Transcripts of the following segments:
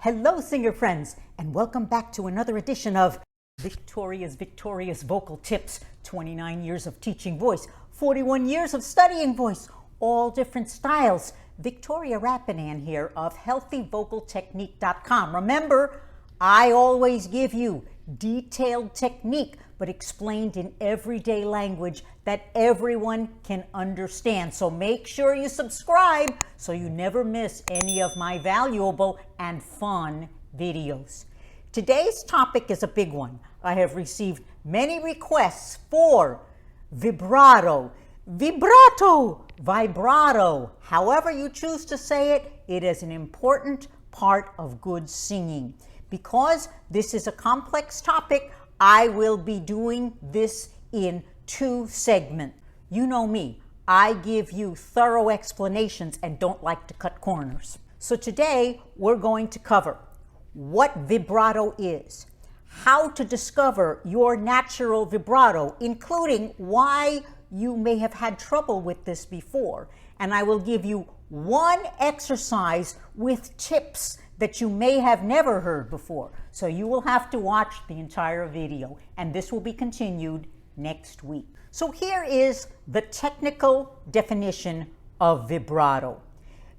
Hello, singer friends, and welcome back to another edition of Victoria's Victorious Vocal Tips. 29 years of teaching voice, 41 years of studying voice, all different styles. Victoria Rappanan here of healthyvocaltechnique.com. Remember, I always give you detailed technique, but explained in everyday language that everyone can understand. So make sure you subscribe so you never miss any of my valuable and fun videos. Today's topic is a big one. I have received many requests for vibrato, vibrato, however you choose to say it. It is an important part of good singing. Because this is a complex topic, I will be doing this in 2 segments. You know me, I give you thorough explanations and don't like to cut corners. So today we're going to cover what vibrato is, how to discover your natural vibrato, including why you may have had trouble with this before. And I will give you one exercise with tips that you may have never heard before. So you will have to watch the entire video, and this will be continued next week. So here is the technical definition of vibrato.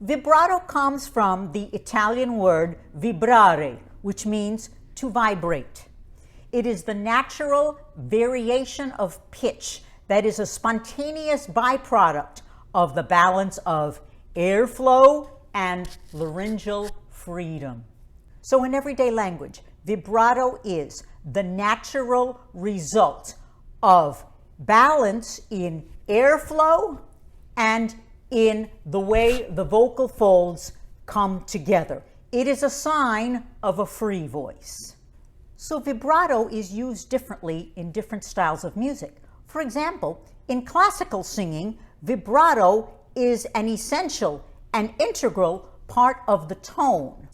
Vibrato comes from the Italian word vibrare, which means to vibrate. It is the natural variation of pitch that is a spontaneous byproduct of the balance of airflow and laryngeal freedom. So in everyday language, vibrato is the natural result of balance in airflow and in the way the vocal folds come together. It is a sign of a free voice. So vibrato is used differently in different styles of music. For example, in classical singing, vibrato is an essential and integral part of the tone.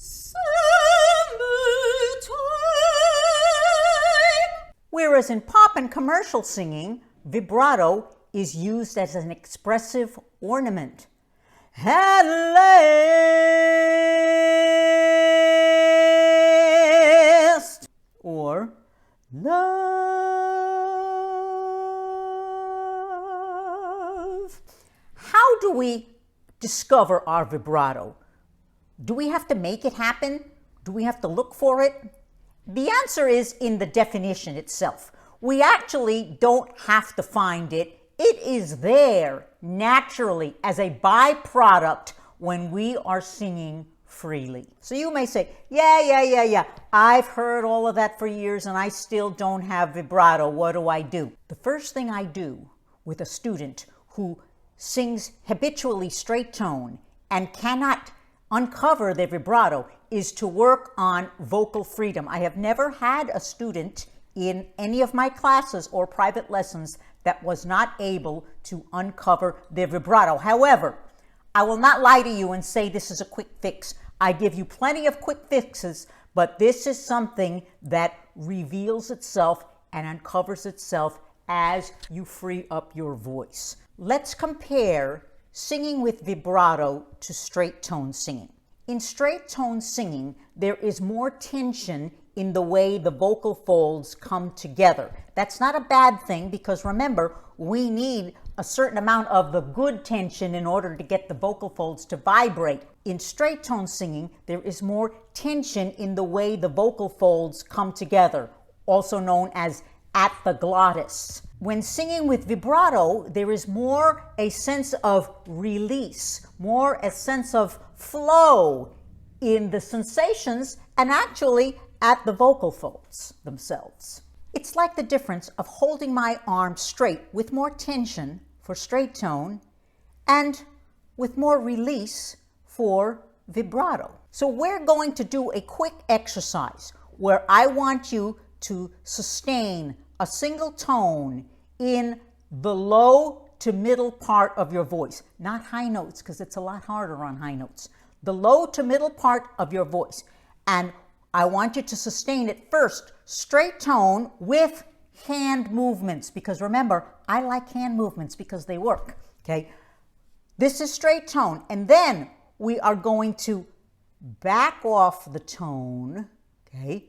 Whereas in pop and commercial singing, vibrato is used as an expressive ornament. At last, or love. How do we discover our vibrato? Do we have to make it happen? Do we have to look for it? The answer is in the definition itself. We actually don't have to find it. It is there naturally as a byproduct when we are singing freely. So you may say, yeah, I've heard all of that for years and I still don't have vibrato. What do I do? The first thing I do with a student who sings habitually straight tone and cannot uncover their vibrato is to work on vocal freedom. I have never had a student in any of my classes or private lessons that was not able to uncover their vibrato. However, I will not lie to you and say this is a quick fix. I give you plenty of quick fixes, but this is something that reveals itself and uncovers itself as you free up your voice. Let's compare singing with vibrato to straight tone singing. In straight tone singing, there is more tension in the way the vocal folds come together. That's not a bad thing because remember, we need a certain amount of the good tension in order to get the vocal folds to vibrate. In straight tone singing, there is more tension in the way the vocal folds come together, also known as at the glottis. When singing with vibrato, there is more a sense of release, more a sense of flow in the sensations and actually at the vocal folds themselves. It's like the difference of holding my arm straight with more tension for straight tone and with more release for vibrato. So we're going to do a quick exercise where I want you to sustain a single tone in the low to middle part of your voice, not high notes because it's a lot harder on high notes. The low to middle part of your voice. And I want you to sustain it first, straight tone with hand movements, because remember, I like hand movements because they work, okay? This is straight tone, and then we are going to back off the tone, okay?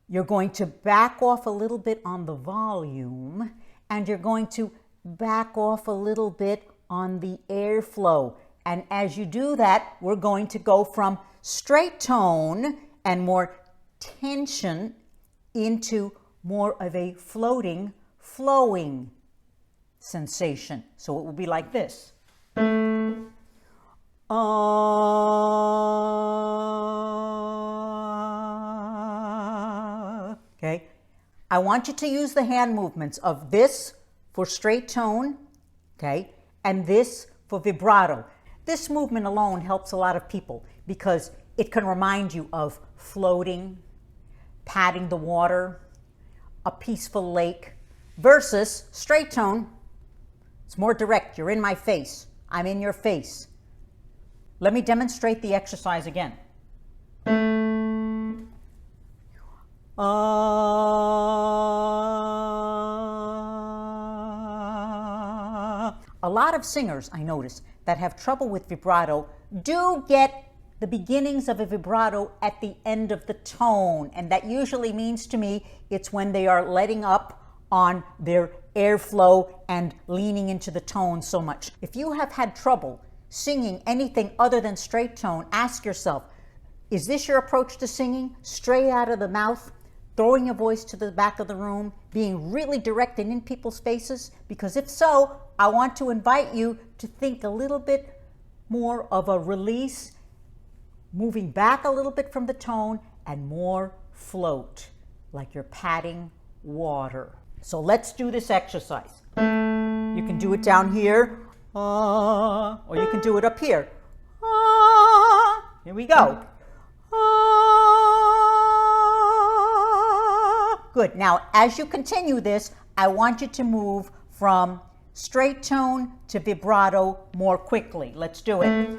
You're going to back off a little bit on the volume, and you're going to back off a little bit on the airflow. And as you do that, we're going to go from straight tone and more tension into more of a floating, flowing sensation. So it will be like this. Okay. I want you to use the hand movements of this for straight tone, okay, and this for vibrato. This movement alone helps a lot of people because it can remind you of floating, patting the water, a peaceful lake, versus straight tone. It's more direct. You're in my face. I'm in your face. Let me demonstrate the exercise again. A lot of singers, I notice, that have trouble with vibrato do get the beginnings of a vibrato at the end of the tone, and that usually means to me it's when they are letting up on their airflow and leaning into the tone so much. If you have had trouble singing anything other than straight tone, ask yourself, is this your approach to singing? Straight out of the mouth, throwing your voice to the back of the room, being really direct and in people's faces? Because if so, I want to invite you to think a little bit more of a release, moving back a little bit from the tone, and more float, like you're patting water. So let's do this exercise. You can do it down here, or you can do it up here. Here we go. Good. Now, as you continue this, I want you to move from straight tone to vibrato more quickly. Let's do it.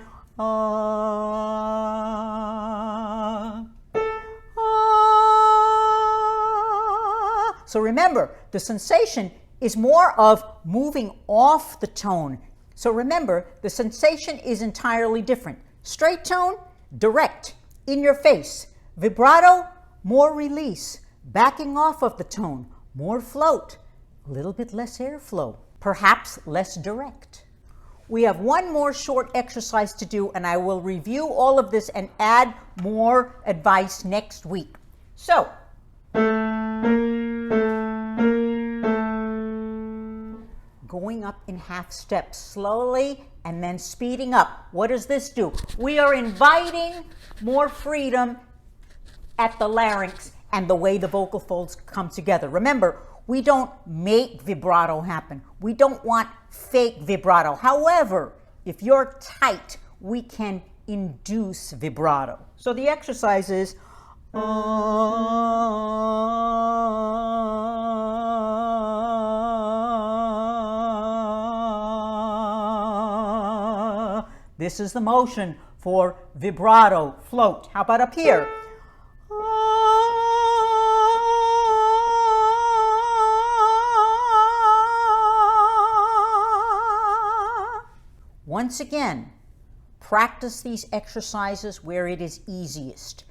So remember, the sensation is more of moving off the tone. So remember, the sensation is entirely different. Straight tone, direct, in your face. Vibrato, more release, backing off of the tone, more float, a little bit less airflow, perhaps less direct. We have one more short exercise to do, and I will review all of this and add more advice next week. So, going up in half steps slowly and then speeding up. What does this do? We are inviting more freedom at the larynx and the way the vocal folds come together. Remember, we don't make vibrato happen. We don't want fake vibrato. However, if you're tight, we can induce vibrato. So the exercise is this is the motion for vibrato, float. How about up here? Once again, practice these exercises where it is easiest.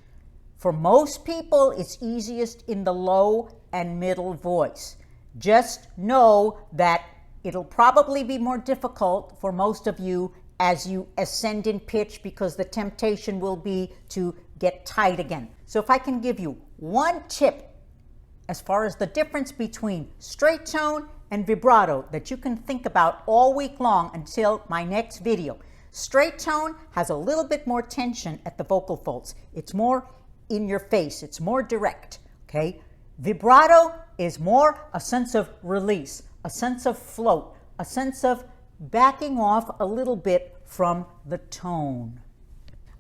For most people, it's easiest in the low and middle voice. Just know that it'll probably be more difficult for most of you as you ascend in pitch, because the temptation will be to get tight again. So if I can give you one tip as far as the difference between straight tone and vibrato that you can think about all week long until my next video. Straight tone has a little bit more tension at the vocal folds. It's more in your face. It's more direct, okay? Vibrato is more a sense of release, a sense of float, a sense of backing off a little bit from the tone.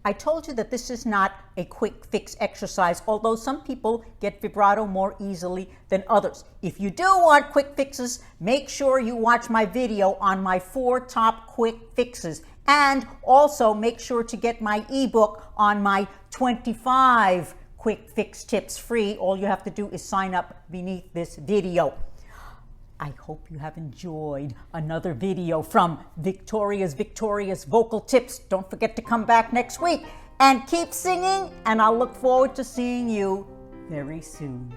I told you that this is not a quick fix exercise, although some people get vibrato more easily than others. If you do want quick fixes, make sure you watch my video on my 4 top quick fixes. And also make sure to get my ebook on my 25 quick fix tips free. All you have to do is sign up beneath this video. I hope you have enjoyed another video from Victoria's Vocal Tips. Don't forget to come back next week. and keep singing, and I'll look forward to seeing you very soon.